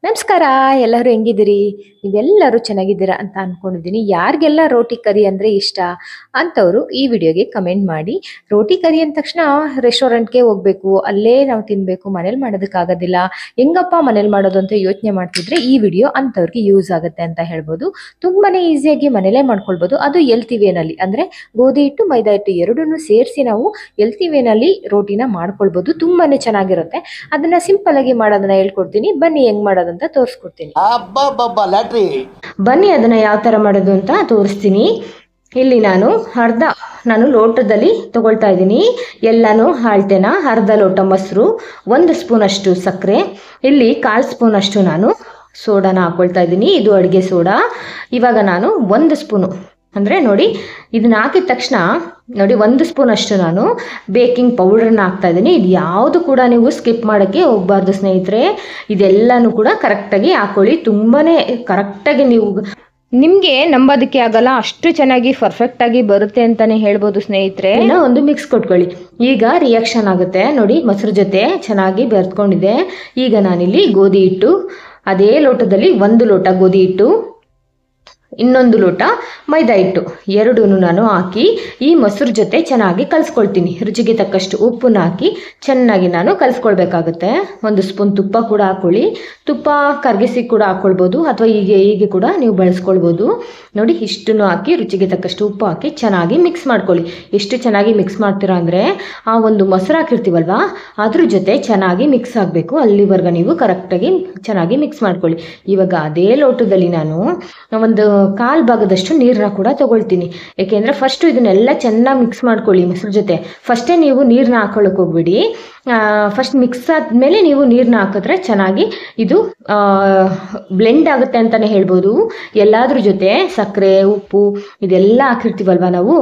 ನಮಸ್ಕಾರ. ಎಲ್ಲರೂ ಹೆಂಗಿದ್ದೀರಿ? ನೀವೆಲ್ಲರೂ ಚೆನ್ನಾಗಿದ್ದೀರಾ ಅಂತ ಅನ್ಕೊಂಡಿದ್ದೀನಿ. ಯಾರಿಗೆಲ್ಲ ರೋಟಿ ಕರಿ ಅಂದರೆ ಇಷ್ಟ ಅಂಥವ್ರು ಈ ವಿಡಿಯೋಗೆ ಕಮೆಂಟ್ ಮಾಡಿ. ರೋಟಿ ಕರಿ ಅಂದ ತಕ್ಷಣ ರೆಸ್ಟೋರೆಂಟ್‌ಗೆ ಹೋಗ್ಬೇಕು, ಅಲ್ಲೇ ನಾವು ತಿನ್ನಬೇಕು, ಮನೇಲಿ ಮಾಡೋದಕ್ಕಾಗೋದಿಲ್ಲ. ಹೆಂಗಪ್ಪ ಮನೇಲಿ ಮಾಡೋದು ಅಂತ ಯೋಚನೆ ಮಾಡ್ತಿದ್ರೆ ಈ ವಿಡಿಯೋ ಅಂಥವ್ರಿಗೆ ಯೂಸ್ ಆಗುತ್ತೆ ಅಂತ ಹೇಳ್ಬೋದು. ತುಂಬಾನೇ ಈಸಿಯಾಗಿ ಮನೇಲೇ ಮಾಡ್ಕೊಳ್ಬೋದು. ಅದು ಹೆಲ್ತಿ ವೇನಲ್ಲಿ ಅಂದರೆ ಗೋಧಿ ಹಿಟ್ಟು, ಮೈದಾ ಹಿಟ್ಟು ಎರಡನ್ನೂ ಸೇರಿಸಿ ನಾವು ಹೆಲ್ತಿ ವೇನಲ್ಲಿ ರೋಟಿನ ಮಾಡ್ಕೊಳ್ಬೋದು. ತುಂಬಾನೇ ಚೆನ್ನಾಗಿರುತ್ತೆ. ಅದನ್ನ ಸಿಂಪಲ್ ಆಗಿ ಮಾಡೋದನ್ನ ಹೇಳ್ಕೊಡ್ತೀನಿ. ಬನ್ನಿ ಹೆಂಗ್ ಮಾಡೋದಂತ ತೋರಿಸ್ಕೊಡ್ತೀನಿ. ಅಬ್ಬಬ್ಬಬ್ಬ ಲ್ಯಾಟ್ರಿ. ಬನ್ನಿ ಅದನ್ನ ಯಾವ ತರ ಮಾಡೋದು ಅಂತ ತೋರಿಸ್ತೀನಿ. ಇಲ್ಲಿ ನಾನು ಲೋಟದಲ್ಲಿ ತಗೊಳ್ತಾ ಇದ್ದೀನಿ. ಎಲ್ಲಾನು ಅಳತೆನ ಅರ್ಧ ಲೋಟ ಮೊಸರು, 1 ಸ್ಪೂನ್ ಅಷ್ಟು ಸಕ್ಕರೆ, ಇಲ್ಲಿ 1/4 ಸ್ಪೂನ್ ಅಷ್ಟು ನಾನು ಸೋಡಾನ ಹಾಕೊಳ್ತಾ ಇದ್ದೀನಿ. ಇದು ಅಡುಗೆ ಸೋಡಾ. ಇವಾಗ ನಾನು 1 ಸ್ಪೂನು ಅಂದರೆ ನೋಡಿ, ಇದನ್ನ ಹಾಕಿದ ತಕ್ಷಣ ನೋಡಿ 1 ಸ್ಪೂನ್ ಅಷ್ಟು ನಾನು ಬೇಕಿಂಗ್ ಪೌಡರ್ನ ಹಾಕ್ತಾ ಇದ್ದೀನಿ. ಇದು ಯಾವುದು ಕೂಡ ನೀವು ಸ್ಕಿಪ್ ಮಾಡೋಕ್ಕೆ ಹೋಗಬಾರ್ದು ಸ್ನೇಹಿತರೆ. ಇದೆಲ್ಲನೂ ಕೂಡ ಕರೆಕ್ಟಾಗಿ ಹಾಕೊಳ್ಳಿ. ತುಂಬಾ ಕರೆಕ್ಟಾಗಿ ನೀವು ನಿಮಗೆ ನಂಬೋದಕ್ಕೆ ಆಗಲ್ಲ, ಅಷ್ಟು ಚೆನ್ನಾಗಿ ಪರ್ಫೆಕ್ಟಾಗಿ ಬರುತ್ತೆ ಅಂತಲೇ ಹೇಳ್ಬೋದು ಸ್ನೇಹಿತರೆ. ಒಂದು ಮಿಕ್ಸ್ ಕೊಟ್ಕೊಳ್ಳಿ. ಈಗ ರಿಯಾಕ್ಷನ್ ಆಗುತ್ತೆ ನೋಡಿ, ಮೊಸರು ಜೊತೆ ಚೆನ್ನಾಗಿ ಬೆರೆತ್ಕೊಂಡಿದೆ. ಈಗ ನಾನಿಲ್ಲಿ ಗೋಧಿ ಹಿಟ್ಟು, ಅದೇ ಲೋಟದಲ್ಲಿ 1 ಲೋಟ ಗೋಧಿ ಹಿಟ್ಟು, ಇನ್ನೊಂದು ಲೋಟ ಮೈದಾ ಹಿಟ್ಟು ಎರಡೂ ನಾನು ಹಾಕಿ ಈ ಮೊಸರು ಜೊತೆ ಚೆನ್ನಾಗಿ ಕಲಿಸ್ಕೊಳ್ತೀನಿ. ರುಚಿಗೆ ತಕ್ಕಷ್ಟು ಉಪ್ಪನ್ನ ಹಾಕಿ ಚೆನ್ನಾಗಿ ನಾನು ಕಲಿಸ್ಕೊಳ್ಬೇಕಾಗುತ್ತೆ. 1 ಸ್ಪೂನ್ ತುಪ್ಪ ಕೂಡ ಹಾಕ್ಕೊಳ್ಳಿ. ತುಪ್ಪ ಕರಗಿಸಿ ಕೂಡ ಹಾಕ್ಕೊಳ್ಬೋದು, ಅಥವಾ ಹೀಗೆ ಕೂಡ ನೀವು ಬಳಸ್ಕೊಳ್ಬೋದು. ನೋಡಿ, ಇಷ್ಟನ್ನು ಹಾಕಿ ರುಚಿಗೆ ತಕ್ಕಷ್ಟು ಉಪ್ಪು ಹಾಕಿ ಚೆನ್ನಾಗಿ ಮಿಕ್ಸ್ ಮಾಡ್ಕೊಳ್ಳಿ. ಎಷ್ಟು ಚೆನ್ನಾಗಿ ಮಿಕ್ಸ್ ಮಾಡ್ತೀರಾ ಅಂದರೆ ಆ ಒಂದು ಮೊಸರು ಹಾಕಿರ್ತೀವಲ್ವಾ ಅದ್ರ ಜೊತೆ ಚೆನ್ನಾಗಿ ಮಿಕ್ಸ್ ಆಗಬೇಕು. ಅಲ್ಲಿವರೆಗೆ ನೀವು ಕರೆಕ್ಟಾಗಿ ಚೆನ್ನಾಗಿ ಮಿಕ್ಸ್ ಮಾಡ್ಕೊಳ್ಳಿ. ಇವಾಗ ಅದೇ ಲೋಟದಲ್ಲಿ ನಾನು ಒಂದು 1/4 ಭಾಗದಷ್ಟು ನೀರನ್ನ ಕೂಡ ತಗೊಳ್ತೀನಿ. ಏಕೆಂದರೆ ಫಸ್ಟು ಇದನ್ನೆಲ್ಲ ಚೆನ್ನಾಗಿ ಮಿಕ್ಸ್ ಮಾಡ್ಕೊಳ್ಳಿ ಮೊಸರು ಜೊತೆ. ಫಸ್ಟೇ ನೀವು ನೀರನ್ನ ಹಾಕೊಳ್ಳೋಕೆ ಹೋಗ್ಬಿಡಿ. ಫಸ್ಟ್ ಮಿಕ್ಸ್ ಆದಮೇಲೆ ನೀವು ನೀರನ್ನ ಹಾಕಿದ್ರೆ ಚೆನ್ನಾಗಿ ಇದು ಬ್ಲೆಂಡ್ ಆಗುತ್ತೆ ಅಂತಲೇ ಹೇಳ್ಬೋದು. ಎಲ್ಲಾದ್ರ ಜೊತೆ ಸಕ್ಕರೆ, ಉಪ್ಪು ಇದೆಲ್ಲ ಹಾಕಿರ್ತೀವಲ್ವ ನಾವು,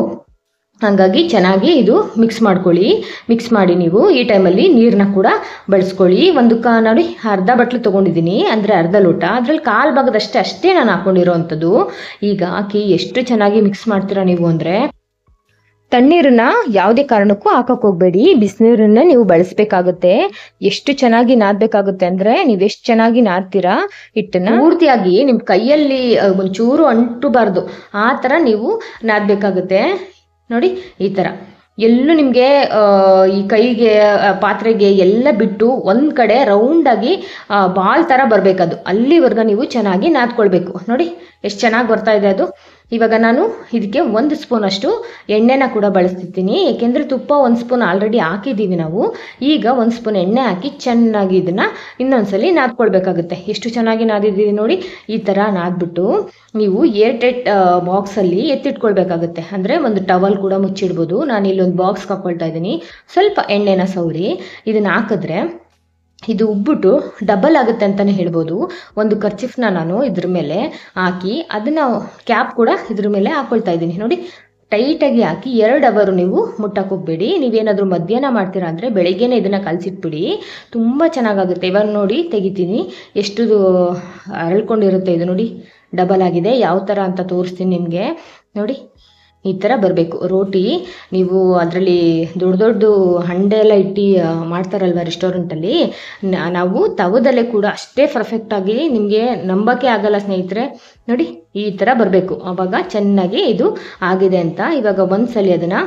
ಹಾಗಾಗಿ ಚೆನ್ನಾಗಿ ಇದು ಮಿಕ್ಸ್ ಮಾಡ್ಕೊಳ್ಳಿ. ಮಿಕ್ಸ್ ಮಾಡಿ ನೀವು ಈ ಟೈಮಲ್ಲಿ ನೀರನ್ನ ಕೂಡ ಬಳಸ್ಕೊಳ್ಳಿ. ನೋಡಿ, ಅರ್ಧ ಬಟ್ಲು ತೊಗೊಂಡಿದ್ದೀನಿ, ಅಂದರೆ ಅರ್ಧ ಲೋಟ. ಅದರಲ್ಲಿ 1/4 ಭಾಗದಷ್ಟೇ ನಾನು ಹಾಕ್ಕೊಂಡಿರೋ ಅಂಥದ್ದು. ಈಗ ಹಾಕಿ ಎಷ್ಟು ಚೆನ್ನಾಗಿ ಮಿಕ್ಸ್ ಮಾಡ್ತೀರಾ ನೀವು ಅಂದರೆ, ತಣ್ಣೀರನ್ನ ಯಾವುದೇ ಕಾರಣಕ್ಕೂ ಹಾಕಕ್ಕೆ ಹೋಗಬೇಡಿ, ಬಿಸಿನೀರನ್ನ ನೀವು ಬಳಸಬೇಕಾಗುತ್ತೆ. ಎಷ್ಟು ಚೆನ್ನಾಗಿ ನಾದಬೇಕಾಗುತ್ತೆ ಅಂದರೆ, ನೀವು ಎಷ್ಟು ಚೆನ್ನಾಗಿ ನಾದ್ತೀರಾ ಹಿಟ್ಟನ್ನ ಪೂರ್ತಿಯಾಗಿ ನಿಮ್ಮ ಕೈಯಲ್ಲಿ ಒಂಚೂರು ಅಂಟಬಾರ್ದು, ಆ ಥರ ನೀವು ನಾದಬೇಕಾಗುತ್ತೆ. ನೋಡಿ, ಈ ಥರ ಎಲ್ಲೂ ನಿಮಗೆ ಈ ಕೈಗೆ, ಪಾತ್ರೆಗೆ ಎಲ್ಲ ಬಿಟ್ಟು ಒಂದು ಕಡೆ ರೌಂಡಾಗಿ ಬಾಲ್ ಥರ ಬರಬೇಕದು. ಅಲ್ಲಿವರೆಗೆ ನೀವು ಚೆನ್ನಾಗಿ ನಾದ್ಕೊಳ್ಬೇಕು. ನೋಡಿ ಎಷ್ಟು ಚೆನ್ನಾಗಿ ಬರ್ತಾ ಇದೆ ಅದು. ಇವಾಗ ನಾನು ಇದಕ್ಕೆ 1 ಸ್ಪೂನ್ ಅಷ್ಟು ಎಣ್ಣೆನ ಕೂಡ ಬಳಸ್ತಿದ್ದೀನಿ. ಏಕೆಂದರೆ ತುಪ್ಪ 1 ಸ್ಪೂನ್ ಆಲ್ರೆಡಿ ಹಾಕಿದ್ದೀವಿ ನಾವು. ಈಗ 1 ಸ್ಪೂನ್ ಎಣ್ಣೆ ಹಾಕಿ ಚೆನ್ನಾಗಿ ಇದನ್ನು ಇನ್ನೊಂದ್ಸಲಿ ನಾದ್ಕೊಳ್ಬೇಕಾಗುತ್ತೆ. ಎಷ್ಟು ಚೆನ್ನಾಗಿ ನಾದಿದ್ದೀವಿ ನೋಡಿ. ಈ ಥರ ನಾದ್ಬಿಟ್ಟು ನೀವು ಏರ್ಟೈಟ್ ಬಾಕ್ಸಲ್ಲಿ ಎತ್ತಿಟ್ಕೊಳ್ಬೇಕಾಗುತ್ತೆ. ಅಂದರೆ ಒಂದು ಟವಲ್ ಕೂಡ ಮುಚ್ಚಿಡ್ಬೋದು. ನಾನು ಇಲ್ಲೊಂದು ಬಾಕ್ಸ್ ಹಾಕ್ಕೊಳ್ತಾ ಇದ್ದೀನಿ. ಸ್ವಲ್ಪ ಎಣ್ಣೆನ ಸವರಿ ಇದನ್ನು ಹಾಕಿದ್ರೆ ಇದು ಉಬ್ಬಿಟ್ಟು ಡಬಲ್ ಆಗುತ್ತೆ ಅಂತಲೇ ಹೇಳ್ಬೋದು. ಒಂದು ಕರ್ಚಿಫ್ನ ನಾನು ಇದ್ರ ಮೇಲೆ ಹಾಕಿ ಅದನ್ನು ಕ್ಯಾಪ್ ಕೂಡ ಇದ್ರ ಮೇಲೆ ಹಾಕ್ಕೊಳ್ತಾ ಇದ್ದೀನಿ. ನೋಡಿ, ಟೈಟಾಗಿ ಹಾಕಿ 2 ಅವರ್ ನೀವು ಮುಟ್ಟಕ್ಕೆ ಹೋಗಬೇಡಿ. ನೀವೇನಾದರೂ ಮಧ್ಯಾಹ್ನ ಮಾಡ್ತೀರಾ ಅಂದರೆ ಬೆಳಗ್ಗೆನೇ ಇದನ್ನು ಕಲಸಿಟ್ಬಿಡಿ, ತುಂಬ ಚೆನ್ನಾಗಾಗುತ್ತೆ. ಇವಾಗ ನೋಡಿ ತೆಗಿತೀನಿ, ಎಷ್ಟು ಅರಳ್ಕೊಂಡಿರುತ್ತೆ ಇದು. ನೋಡಿ, ಡಬಲ್ ಆಗಿದೆ. ಯಾವ ಥರ ಅಂತ ತೋರಿಸ್ತೀನಿ ನಿಮಗೆ. ನೋಡಿ, ಈ ಥರ ಬರಬೇಕು ರೋಟಿ. ನೀವು ಅದರಲ್ಲಿ ದೊಡ್ಡ ಹಂಡೆ ಎಲ್ಲ ಇಟ್ಟು ಮಾಡ್ತಾರಲ್ವ ರೆಸ್ಟೋರೆಂಟಲ್ಲಿ, ನಾವು ತವದಲ್ಲೇ ಕೂಡ ಅಷ್ಟೇ ಪರ್ಫೆಕ್ಟಾಗಿ ನಿಮಗೆ ನಂಬೋಕ್ಕೆ ಆಗಲ್ಲ ಸ್ನೇಹಿತರೆ. ನೋಡಿ, ಈ ಥರ ಬರಬೇಕು, ಆವಾಗ ಚೆನ್ನಾಗಿ ಇದು ಆಗಿದೆ ಅಂತ. ಇವಾಗ ಒಂದ್ಸಲಿ ಅದನ್ನು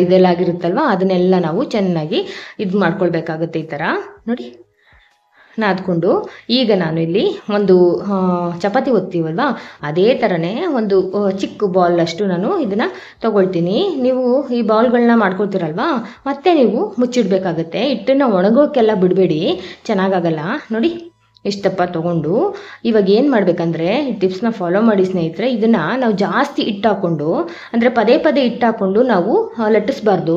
ಇದೆಲ್ಲ ಆಗಿರುತ್ತಲ್ವ ಅದನ್ನೆಲ್ಲ ನಾವು ಚೆನ್ನಾಗಿ ಇದು ಮಾಡ್ಕೊಳ್ಬೇಕಾಗುತ್ತೆ. ಈ ಥರ ನೋಡಿ ನಾದ್ಕೊಂಡು, ಈಗ ನಾನು ಇಲ್ಲಿ ಒಂದು ಚಪಾತಿ ಒತ್ತೀವಲ್ವ ಅದೇ ಥರನೇ ಒಂದು ಚಿಕ್ಕ ಬಾಲ್ ಅಷ್ಟು ನಾನು ಇದನ್ನು ತಗೊಳ್ತೀನಿ. ನೀವು ಈ ಬಾಲ್ಗಳನ್ನ ಮಾಡ್ಕೊಳ್ತೀರಲ್ವ, ಮತ್ತೆ ನೀವು ಮುಚ್ಚಿಡಬೇಕಾಗತ್ತೆ. ಹಿಟ್ಟನ್ನು ಒಣಗೋಕ್ಕೆಲ್ಲ ಬಿಡಬೇಡಿ, ಚೆನ್ನಾಗಾಗಲ್ಲ. ನೋಡಿ, ಇಷ್ಟಪ್ಪ ತೊಗೊಂಡು ಇವಾಗ ಏನು ಮಾಡಬೇಕಂದ್ರೆ ಟಿಪ್ಸ್ನ ಫಾಲೋ ಮಾಡಿ ಸ್ನೇಹಿತರೆ. ಇದನ್ನು ನಾವು ಜಾಸ್ತಿ ಹಿಟ್ಟು ಹಾಕ್ಕೊಂಡು, ಅಂದರೆ ಪದೇ ಹಿಟ್ಟು ಹಾಕ್ಕೊಂಡು ನಾವು ಲಟ್ಟಿಸ್ಬಾರ್ದು.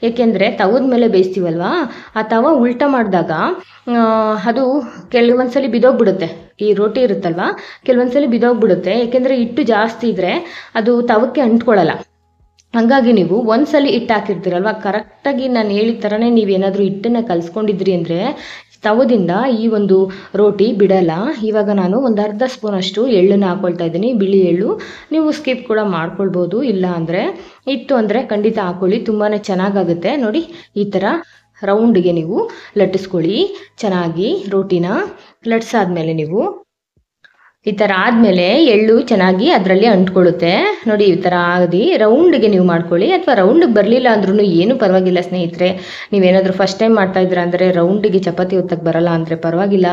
ಏಕೆಂದರೆ ತವದ ಮೇಲೆ ಬೇಯಿಸ್ತೀವಲ್ವ, ಆ ತವ ಉಲ್ಟ ಮಾಡಿದಾಗ ಅದು ಕೆಲವೊಂದ್ಸಲಿ ಬಿದೋಗ್ಬಿಡುತ್ತೆ. ಈ ರೋಟಿ ಇರುತ್ತಲ್ವ, ಕೆಲವೊಂದ್ಸಲಿ ಬಿದೋಗ್ಬಿಡುತ್ತೆ. ಏಕೆಂದರೆ ಹಿಟ್ಟು ಜಾಸ್ತಿ ಇದ್ದರೆ ಅದು ತವಕ್ಕೆ ಅಂಟ್ಕೊಳ್ಳಲ್ಲ. ಹಾಗಾಗಿ ನೀವು ಒಂದ್ಸಲಿ ಹಿಟ್ಟು ಹಾಕಿರ್ತೀರಲ್ವ, ಕರೆಕ್ಟಾಗಿ ನಾನು ಹೇಳಿದ ಥರನೇ ನೀವೇನಾದರೂ ಹಿಟ್ಟನ್ನು ಕಲಿಸ್ಕೊಂಡಿದ್ರಿ ಅಂದರೆ ತವದಿಂದ ಈ ಒಂದು ರೋಟಿ ಬಿಡಲ್ಲ. ಇವಾಗ ನಾನು ಒಂದು ಅರ್ಧ ಸ್ಪೂನ್ ಅಷ್ಟು ಎಳ್ಳನ್ನು ಹಾಕ್ಕೊಳ್ತಾ ಇದ್ದೀನಿ, ಬಿಳಿ ಎಳ್ಳು. ನೀವು ಸ್ಕಿಪ್ ಕೂಡ ಮಾಡ್ಕೊಳ್ಬೋದು, ಇಲ್ಲ ಅಂದರೆ ಇತ್ತು ಅಂದರೆ ಖಂಡಿತ ಹಾಕ್ಕೊಳ್ಳಿ, ತುಂಬಾ ಚೆನ್ನಾಗಾಗುತ್ತೆ. ನೋಡಿ, ಈ ಥರ ರೌಂಡ್ಗೆ ನೀವು ಲಟ್ಟಿಸ್ಕೊಳ್ಳಿ ಚೆನ್ನಾಗಿ ರೋಟಿನ. ಲಟ್ಸಾದ್ಮೇಲೆ ನೀವು ಈ ಥರ ಆದಮೇಲೆ ಎಳ್ಳು ಚೆನ್ನಾಗಿ ಅದರಲ್ಲಿ ಅಂಟ್ಕೊಳ್ಳುತ್ತೆ ನೋಡಿ. ಈ ಥರ ಆಗಿ ರೌಂಡ್ಗೆ ನೀವು ಮಾಡ್ಕೊಳ್ಳಿ, ಅಥವಾ ರೌಂಡಿಗೆ ಬರಲಿಲ್ಲ ಅಂದ್ರೂ ಏನೂ ಪರವಾಗಿಲ್ಲ ಸ್ನೇಹಿತರೆ. ನೀವೇನಾದರೂ ಫಸ್ಟ್ ಟೈಮ್ ಮಾಡ್ತಾಯಿದ್ದೀರಾ ಅಂದರೆ ರೌಂಡಿಗೆ ಚಪಾತಿ ಒತ್ತಕ್ಕೆ ಬರಲ್ಲ ಅಂದರೆ ಪರವಾಗಿಲ್ಲ,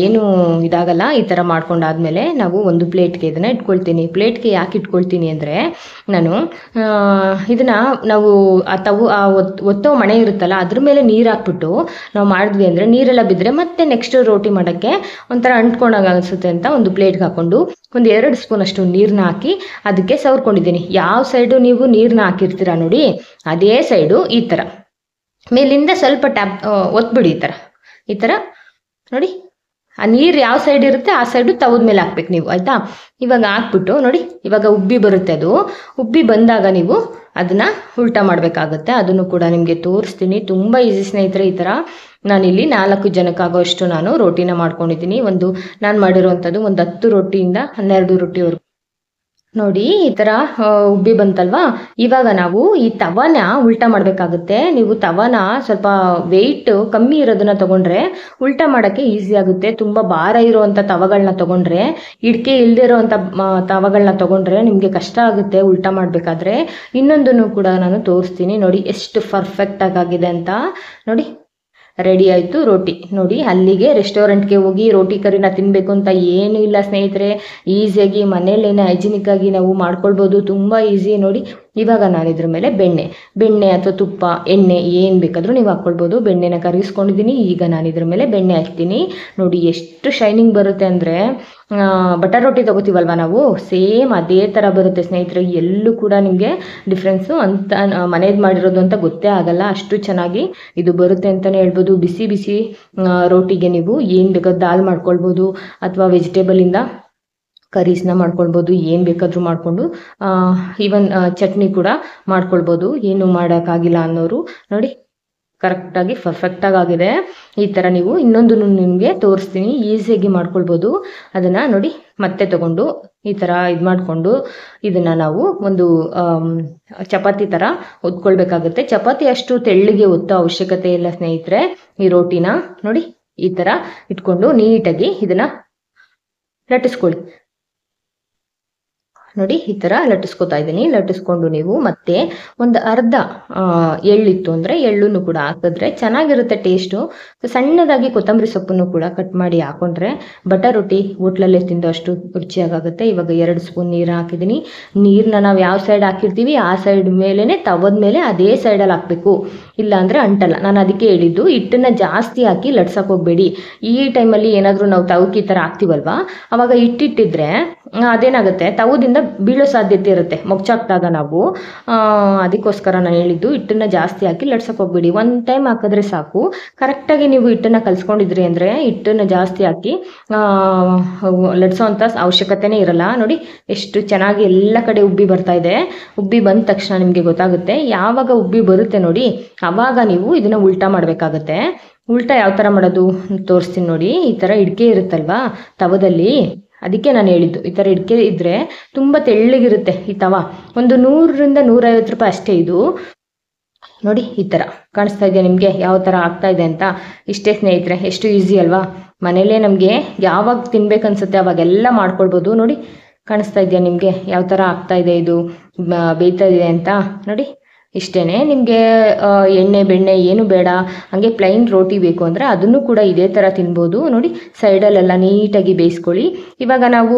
ಏನೂ ಇದಾಗಲ್ಲ. ಈ ಥರ ಮಾಡ್ಕೊಂಡಾದ್ಮೇಲೆ ನಾವು ಒಂದು ಪ್ಲೇಟ್ಗೆ ಇದನ್ನು ಇಟ್ಕೊಳ್ತೀನಿ. ಪ್ಲೇಟ್ಗೆ ಯಾಕೆ ಇಟ್ಕೊಳ್ತೀನಿ ಅಂದರೆ ನಾನು ಇದನ್ನು ನಾವು ಒತ್ತೋ ಮಣೆ ಇರುತ್ತಲ್ಲ ಅದ್ರ ಮೇಲೆ ನೀರು ಹಾಕ್ಬಿಟ್ಟು ನಾವು ಮಾಡಿದ್ವಿ ಅಂದರೆ ನೀರೆಲ್ಲ ಬಿದ್ದರೆ ಮತ್ತೆ ನೆಕ್ಸ್ಟ್ ರೋಟಿ ಮಾಡೋಕ್ಕೆ ಒಂಥರ ಅಂಟ್ಕೊಂಡಾಗ ಅನಿಸುತ್ತೆ ಅಂತ ಒಂದು ಪ್ಲೇಟ್ಗೆ ಹಾಕ್ಕೊಂಡು ಒಂದು 2 ಸ್ಪೂನ್ ಅಷ್ಟು ನೀರನ್ನ ಹಾಕಿ ಅದಕ್ಕೆ ಸವರ್ಕೊಂಡಿದ್ದೀನಿ. ಯಾವ ಸೈಡು ನೀವು ನೀರನ್ನ ಹಾಕಿರ್ತೀರ ನೋಡಿ ಅದೇ ಸೈಡು ಈ ಥರ ಮೇಲಿಂದ ಸ್ವಲ್ಪ ಒತ್ಬಿಡಿ. ಈ ಥರ ನೋಡಿ, ಆ ನೀರು ಯಾವ ಸೈಡ್ ಇರುತ್ತೆ ಆ ಸೈಡು ತವದ ಮೇಲೆ ಹಾಕ್ಬೇಕು ನೀವು, ಆಯಿತಾ. ಇವಾಗ ಹಾಕ್ಬಿಟ್ಟು ನೋಡಿ, ಇವಾಗ ಉಬ್ಬಿ ಬರುತ್ತೆ. ಅದು ಉಬ್ಬಿ ಬಂದಾಗ ನೀವು ಅದನ್ನು ಉಲ್ಟಾ ಮಾಡಬೇಕಾಗುತ್ತೆ. ಅದನ್ನು ಕೂಡ ನಿಮಗೆ ತೋರಿಸ್ತೀನಿ. ತುಂಬ ಈಸಿ ಸ್ನೇಹಿತರೆ. ಈ ಥರ ನಾನಿಲ್ಲಿ 4 ಜನಕ್ಕಾಗೋಷ್ಟು ನಾನು ರೋಟಿನ ಮಾಡ್ಕೊಂಡಿದ್ದೀನಿ. ನಾನು ಮಾಡಿರುವಂಥದ್ದು ಒಂದು 10 ರೊಟ್ಟಿಯಿಂದ 12 ರೊಟ್ಟಿವರೆಗೂ. ನೋಡಿ ಈ ಥರ ಉಬ್ಬಿ ಬಂತಲ್ವಾ. ಇವಾಗ ನಾವು ಈ ತವಾನ ಉಲ್ಟಾ ಮಾಡಬೇಕಾಗುತ್ತೆ. ನೀವು ತವಾನ ಸ್ವಲ್ಪ ವೆಯ್ಟ್ ಕಮ್ಮಿ ಇರೋದನ್ನ ತೊಗೊಂಡ್ರೆ ಉಲ್ಟಾ ಮಾಡೋಕ್ಕೆ ಈಸಿ ಆಗುತ್ತೆ. ತುಂಬ ಭಾರ ಇರೋವಂಥ ತವಗಳನ್ನ ತೊಗೊಂಡ್ರೆ, ಇಡ್ಕೆ ಇಲ್ಲದೆ ಇರೋವಂಥ ತವಗಳನ್ನ ತೊಗೊಂಡ್ರೆ ನಿಮಗೆ ಕಷ್ಟ ಆಗುತ್ತೆ ಉಲ್ಟಾ ಮಾಡಬೇಕಾದ್ರೆ. ಇನ್ನೊಂದನ್ನು ಕೂಡ ನಾನು ತೋರಿಸ್ತೀನಿ ನೋಡಿ ಎಷ್ಟು ಪರ್ಫೆಕ್ಟಾಗಿ ಆಗಿದೆ ಅಂತ. ನೋಡಿ ರೆಡಿ ಆಯಿತು ರೋಟಿ. ನೋಡಿ ಅಲ್ಲಿಗೆ ರೆಸ್ಟೋರೆಂಟ್ಗೆ ಹೋಗಿ ರೋಟಿ ಕರಿನ ತಿನ್ನಬೇಕು ಅಂತ ಏನೂ ಇಲ್ಲ ಸ್ನೇಹಿತರೆ. ಈಸಿಯಾಗಿ ಮನೇಲೇನೆ ಹೈಜಿನಿಕ್ಕಾಗಿ ನಾವು ಮಾಡ್ಕೊಳ್ಬೋದು. ತುಂಬ ಈಸಿ. ನೋಡಿ ಇವಾಗ ನಾನು ಇದ್ರ ಮೇಲೆ ಬೆಣ್ಣೆ ಅಥವಾ ತುಪ್ಪ, ಎಣ್ಣೆ ಏನು ಬೇಕಾದರೂ ನೀವು ಹಾಕ್ಕೊಳ್ಬೋದು. ಬೆಣ್ಣೆನ ಕರಗಿಸ್ಕೊಂಡಿದ್ದೀನಿ. ಈಗ ನಾನು ಇದ್ರ ಮೇಲೆ ಬೆಣ್ಣೆ ಹಾಕ್ತೀನಿ. ನೋಡಿ ಎಷ್ಟು ಶೈನಿಂಗ್ ಬರುತ್ತೆ ಅಂದರೆ ಬಟರ್ ರೋಟಿ ತೊಗೋತೀವಲ್ವ ನಾವು, ಸೇಮ್ ಅದೇ ಥರ ಬರುತ್ತೆ ಸ್ನೇಹಿತರೆ. ಎಲ್ಲೂ ಕೂಡ ನಿಮಗೆ ಡಿಫ್ರೆನ್ಸು ಅಂತ ಮನೇದು ಮಾಡಿರೋದು ಅಂತ ಗೊತ್ತೇ ಆಗಲ್ಲ. ಅಷ್ಟು ಚೆನ್ನಾಗಿ ಇದು ಬರುತ್ತೆ ಅಂತಲೇ ಹೇಳ್ಬೋದು. ಬಿಸಿ ಬಿಸಿ ರೋಟಿಗೆ ನೀವು ಏನು ಬೇಕಾದ್ರೂ ದಾಲ್ ಮಾಡ್ಕೊಳ್ಬೋದು, ಅಥವಾ ವೆಜಿಟೇಬಲಿಂದ ಕರೀಸ್ನ ಮಾಡ್ಕೊಳ್ಬೋದು. ಏನು ಬೇಕಾದರೂ ಮಾಡಿಕೊಂಡು ಈವನ್ ಚಟ್ನಿ ಕೂಡ ಮಾಡ್ಕೊಳ್ಬೋದು. ಏನು ಮಾಡೋಕ್ಕಾಗಿಲ್ಲ ಅನ್ನೋರು ನೋಡಿ ಕರೆಕ್ಟಾಗಿ ಪರ್ಫೆಕ್ಟಾಗಿ ಆಗಿದೆ. ಈ ಥರ ನೀವು ಇನ್ನೊಂದು ನಿಮಗೆ ತೋರಿಸ್ತೀನಿ, ಈಸಿಯಾಗಿ ಮಾಡ್ಕೊಳ್ಬೋದು. ಅದನ್ನು ನೋಡಿ ಮತ್ತೆ ತಗೊಂಡು ಈ ಥರ ಇದು ಮಾಡಿಕೊಂಡು ಇದನ್ನು ನಾವು ಒಂದು ಚಪಾತಿ ಥರ ಒತ್ಕೊಳ್ಬೇಕಾಗುತ್ತೆ. ಚಪಾತಿ ಅಷ್ಟು ತೆಳ್ಳಗೆ ಒತ್ತೋ ಅವಶ್ಯಕತೆ ಇಲ್ಲ ಸ್ನೇಹಿತರೆ. ಈ ರೋಟಿನ ನೋಡಿ ಈ ಥರ ಇಟ್ಕೊಂಡು ನೀಟಾಗಿ ಇದನ್ನು ಲಟ್ಟಿಸ್ಕೊಳ್ಳಿ. ನೋಡಿ ಈ ಥರ ಲಟ್ಟಿಸ್ಕೊತಾ ಇದ್ದೀನಿ. ಲಟ್ಟಿಸ್ಕೊಂಡು ನೀವು ಮತ್ತೆ ಒಂದು ಅರ್ಧ ಎಳ್ಳಿತ್ತು ಅಂದರೆ ಎಳ್ಳನ್ನು ಕೂಡ ಹಾಕಿದ್ರೆ ಚೆನ್ನಾಗಿರುತ್ತೆ ಟೇಸ್ಟು. ಸಣ್ಣದಾಗಿ ಕೊತ್ತಂಬರಿ ಸೊಪ್ಪನ್ನು ಕೂಡ ಕಟ್ ಮಾಡಿ ಹಾಕೊಂಡ್ರೆ ಬಟರ್ ರೊಟ್ಟಿ ಹೋಟ್ಲಲ್ಲೇ ತಿಂದು ಅಷ್ಟು ರುಚಿಯಾಗುತ್ತೆ. ಇವಾಗ 2 ಸ್ಪೂನ್ ನೀರು ಹಾಕಿದ್ದೀನಿ. ನೀರನ್ನ ನಾವು ಯಾವ ಸೈಡ್ ಹಾಕಿರ್ತೀವಿ ಆ ಸೈಡ್ ಮೇಲೇ ತವದ ಮೇಲೆ ಅದೇ ಸೈಡಲ್ಲಿ ಹಾಕಬೇಕು, ಇಲ್ಲ ಅಂದರೆ ಅಂಟಲ್ಲ. ನಾನು ಅದಕ್ಕೆ ಹೇಳಿದ್ದು ಹಿಟ್ಟನ್ನು ಜಾಸ್ತಿ ಹಾಕಿ ಲಟ್ಸಕ್ಕೆ ಹೋಗಬೇಡಿ. ಈ ಟೈಮಲ್ಲಿ ಏನಾದರೂ ನಾವು ತವಕ್ಕೆ ಈ ಥರ ಹಾಕ್ತೀವಲ್ವ, ಅವಾಗ ಹಿಟ್ಟಿಟ್ಟಿದ್ರೆ ಅದೇನಾಗುತ್ತೆ ತವದಿಂದ ಬೀಳೋ ಸಾಧ್ಯತೆ ಇರುತ್ತೆ ಮೊಗ್ಚಾಕ್ದಾಗ ನಾವು. ಅದಕ್ಕೋಸ್ಕರ ನಾನು ಹೇಳಿದ್ದು ಹಿಟ್ಟನ್ನು ಜಾಸ್ತಿ ಹಾಕಿ ಲಟ್ಸಕ್ಕೆ ಹೋಗ್ಬೇಡಿ. 1 ಟೈಮ್ ಹಾಕಿದ್ರೆ ಸಾಕು. ಕರೆಕ್ಟಾಗಿ ನೀವು ಹಿಟ್ಟನ್ನು ಕಲಿಸ್ಕೊಂಡಿದ್ರಿ ಅಂದರೆ ಹಿಟ್ಟನ್ನು ಜಾಸ್ತಿ ಹಾಕಿ ಲಟ್ಸೋ ಅಂಥ ಅವಶ್ಯಕತೆನೇ ಇರಲ್ಲ. ನೋಡಿ ಎಷ್ಟು ಚೆನ್ನಾಗಿ ಎಲ್ಲ ಕಡೆ ಉಬ್ಬಿ ಬರ್ತಾ ಇದೆ. ಉಬ್ಬಿ ಬಂದ ತಕ್ಷಣ ನಿಮಗೆ ಗೊತ್ತಾಗುತ್ತೆ. ಯಾವಾಗ ಉಬ್ಬಿ ಬರುತ್ತೆ ನೋಡಿ ಆವಾಗ ನೀವು ಇದನ್ನು ಉಲ್ಟಾ ಮಾಡಬೇಕಾಗತ್ತೆ. ಉಲ್ಟಾ ಯಾವ ಥರ ಮಾಡೋದು ತೋರಿಸ್ತೀನಿ ನೋಡಿ. ಈ ಥರ ಇಡ್ಕೆ ಇರುತ್ತಲ್ವಾ ತವದಲ್ಲಿ, ಅದಕ್ಕೆ ನಾನು ಹೇಳಿದ್ದು ಈ ಥರ ಇಡ್ಕೆ ಇದ್ದರೆ ತುಂಬ ತೆಳ್ಳಗಿರುತ್ತೆ ಈ ತವ. ಒಂದು 100 ರಿಂದ 150 ರೂಪಾಯಿ ಅಷ್ಟೇ ಇದು. ನೋಡಿ ಈ ಥರ ಕಾಣಿಸ್ತಾ ಇದೆಯಾ ನಿಮಗೆ ಯಾವ ಥರ ಆಗ್ತಾ ಇದೆ ಅಂತ? ಇಷ್ಟೇ ಸ್ನೇಹಿತರೆ, ಎಷ್ಟು ಈಸಿ ಅಲ್ವಾ. ಮನೇಲೇ ನಮಗೆ ಯಾವಾಗ ತಿನ್ಬೇಕನ್ಸುತ್ತೆ ಅವಾಗೆಲ್ಲ ಮಾಡ್ಕೊಳ್ಬೋದು. ನೋಡಿ ಕಾಣಿಸ್ತಾ ಇದೆಯಾ ನಿಮಗೆ ಯಾವ ಥರ ಆಗ್ತಾ ಇದೆ, ಇದು ಬೇಯ್ತಾ ಇದೆ ಅಂತ? ನೋಡಿ ಇಷ್ಟೇ. ನಿಮಗೆ ಎಣ್ಣೆ ಬೆಣ್ಣೆ ಏನು ಬೇಡ, ಹಾಗೆ ಪ್ಲೈನ್ ರೋಟಿ ಬೇಕು ಅಂದರೆ ಅದನ್ನು ಕೂಡ ಇದೇ ಥರ ತಿನ್ಬೋದು. ನೋಡಿ ಸೈಡಲ್ಲೆಲ್ಲ ನೀಟಾಗಿ ಬೇಯಿಸ್ಕೊಳ್ಳಿ. ಇವಾಗ ನಾವು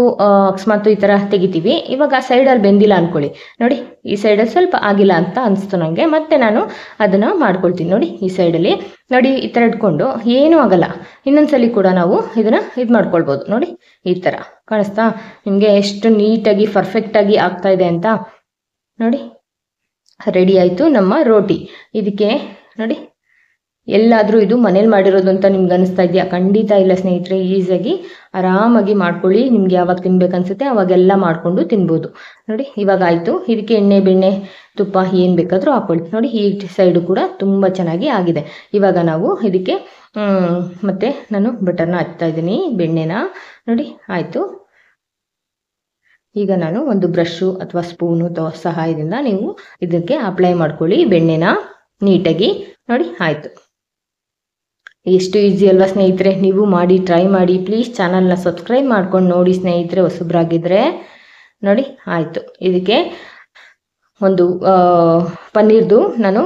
ಅಕಸ್ಮಾತ್ ಈ ಥರ ತೆಗಿತೀವಿ. ಇವಾಗ ಸೈಡಲ್ಲಿ ಬೆಂದಿಲ್ಲ ಅಂದ್ಕೊಳ್ಳಿ. ನೋಡಿ ಈ ಸೈಡಲ್ಲಿ ಸ್ವಲ್ಪ ಆಗಿಲ್ಲ ಅಂತ ಅನಿಸ್ತು ನನಗೆ, ಮತ್ತೆ ನಾನು ಅದನ್ನು ಮಾಡ್ಕೊಳ್ತೀನಿ. ನೋಡಿ ಈ ಸೈಡಲ್ಲಿ ನೋಡಿ ಈ ಥರ ಇಟ್ಕೊಂಡು ಏನೂ ಆಗಲ್ಲ. ಇನ್ನೊಂದ್ಸಲಿ ಕೂಡ ನಾವು ಇದನ್ನು ಇದು ಮಾಡ್ಕೊಳ್ಬೋದು. ನೋಡಿ ಈ ಥರ ಕಾಣಿಸ್ತಾ ನಿಮಗೆ ಎಷ್ಟು ನೀಟಾಗಿ ಪರ್ಫೆಕ್ಟಾಗಿ ಆಗ್ತಾ ಇದೆ ಅಂತ? ನೋಡಿ ರೆಡಿ ಆಯಿತು ನಮ್ಮ ರೋಟಿ. ಇದಕ್ಕೆ ನೋಡಿ ಎಲ್ಲಾದರೂ ಇದು ಮನೇಲಿ ಮಾಡಿರೋದು ಅಂತ ನಿಮ್ಗೆ ಅನಿಸ್ತಾ ಇದೆಯಾ? ಖಂಡಿತ ಇಲ್ಲ ಸ್ನೇಹಿತರೆ. ಈಸಿಯಾಗಿ ಆರಾಮಾಗಿ ಮಾಡ್ಕೊಳ್ಳಿ. ನಿಮ್ಗೆ ಯಾವಾಗ ತಿನ್ಬೇಕನ್ಸುತ್ತೆ ಅವಾಗೆಲ್ಲ ಮಾಡಿಕೊಂಡು ತಿನ್ಬೋದು. ನೋಡಿ ಇವಾಗ ಆಯಿತು. ಇದಕ್ಕೆ ಎಣ್ಣೆ ಬೆಣ್ಣೆ ತುಪ್ಪ ಏನು ಬೇಕಾದರೂ ಹಾಕ್ಕೊಳ್ಳಿ. ನೋಡಿ ಈ ಸೈಡು ಕೂಡ ತುಂಬ ಚೆನ್ನಾಗಿ ಆಗಿದೆ. ಇವಾಗ ನಾವು ಇದಕ್ಕೆ ಮತ್ತೆ ನಾನು ಬಟರ್ನ ಹಚ್ತಾ ಇದ್ದೀನಿ, ಬೆಣ್ಣೆನ. ನೋಡಿ ಆಯಿತು. ಈಗ ನಾನು ಒಂದು ಬ್ರಷು ಅಥವಾ ಸ್ಪೂನು ಸಹಾಯದಿಂದ ನೀವು ಇದಕ್ಕೆ ಅಪ್ಲೈ ಮಾಡ್ಕೊಳ್ಳಿ ಬೆಣ್ಣೆನ ನೀಟಾಗಿ. ನೋಡಿ ಆಯಿತು. ಎಷ್ಟು ಈಸಿ ಅಲ್ವಾ ಸ್ನೇಹಿತರೆ, ನೀವು ಮಾಡಿ ಟ್ರೈ ಮಾಡಿ. ಪ್ಲೀಸ್ ಚಾನಲ್ನ ಸಬ್ಸ್ಕ್ರೈಬ್ ಮಾಡ್ಕೊಂಡು ನೋಡಿ ಸ್ನೇಹಿತರೆ, ಹೊಸಬ್ರಾಗಿದ್ದರೆ ನೋಡಿ. ಆಯಿತು, ಇದಕ್ಕೆ ಒಂದು ಪನ್ನೀರ್ದು ನಾನು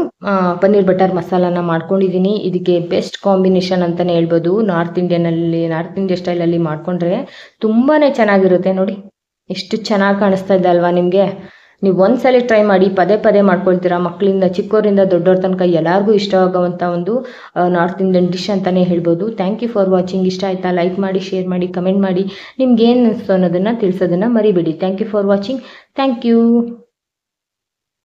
ಪನ್ನೀರ್ ಬಟರ್ ಮಸಾಲಾನ ಮಾಡ್ಕೊಂಡಿದ್ದೀನಿ. ಇದಕ್ಕೆ ಬೆಸ್ಟ್ ಕಾಂಬಿನೇಷನ್ ಅಂತಲೇ ಹೇಳ್ಬೋದು. ನಾರ್ತ್ ಇಂಡಿಯಾ ಸ್ಟೈಲಲ್ಲಿ ಮಾಡಿಕೊಂಡ್ರೆ ತುಂಬಾ ಚೆನ್ನಾಗಿರುತ್ತೆ. ನೋಡಿ ಎಷ್ಟು ಚೆನ್ನಾಗಿ ಕಾಣಿಸ್ತಾ ಇದೆ ಅಲ್ವಾ ನಿಮಗೆ. ನೀವು ಒಂದ್ಸಲ ಟ್ರೈ ಮಾಡಿ, ಪದೇ ಪದೇ ಮಾಡ್ಕೊಳ್ತೀರಾ. ಮಕ್ಕಳಿಂದ ಚಿಕ್ಕವರಿಂದ ದೊಡ್ಡವ್ರ ತನಕ ಎಲ್ಲರಿಗೂ ಇಷ್ಟ ಆಗೋವಂಥ ಒಂದು ನಾರ್ತ್ ಇಂಡಿಯನ್ ಡಿಶ್ ಅಂತಲೇ ಹೇಳ್ಬೋದು. Thank you for watching. ಇಷ್ಟ ಆಯಿತಾ? ಲೈಕ್ ಮಾಡಿ, ಶೇರ್ ಮಾಡಿ, ಕಮೆಂಟ್ ಮಾಡಿ. ನಿಮ್ಗೆ ಏನು ಅನಿಸ್ತು ಅನ್ನೋದನ್ನು ತಿಳಿಸೋದನ್ನು ಮರಿಬೇಡಿ. Thank you for watching. Thank you.